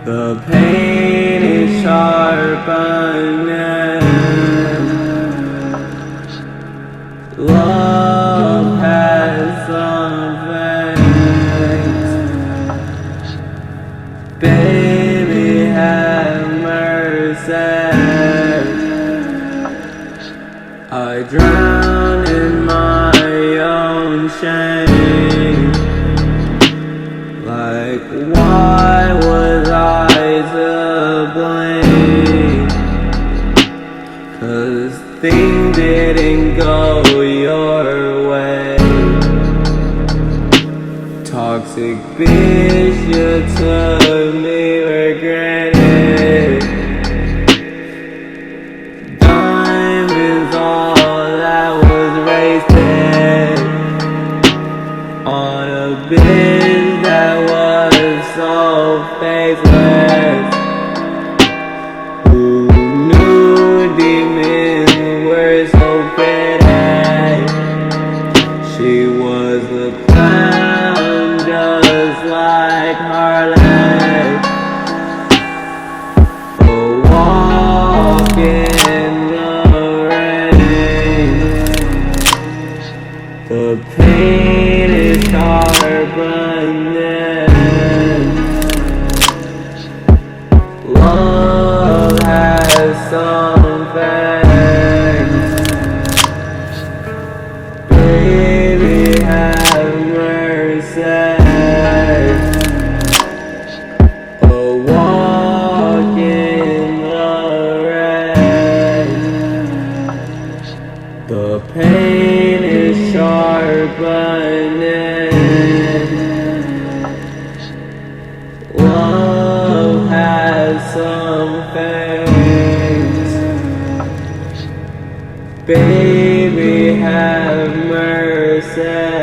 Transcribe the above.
The pain is sharpening. Love has some veins. Baby, have mercy. I drown in my own shame. Like, why was I to blame? 'Cause things didn't go your way. Toxic bitch, you took me for granted. Diamonds, all that was wasted on a bitch that was so faceless. Who knew demons were so pretty? She was a clown just like Harley, a walk in the rain. The pain is sharpening. Love has some fangs. Baby, have mercy. A walk in the rain. The pain is sharpening. Love has some fangs. Baby, have mercy.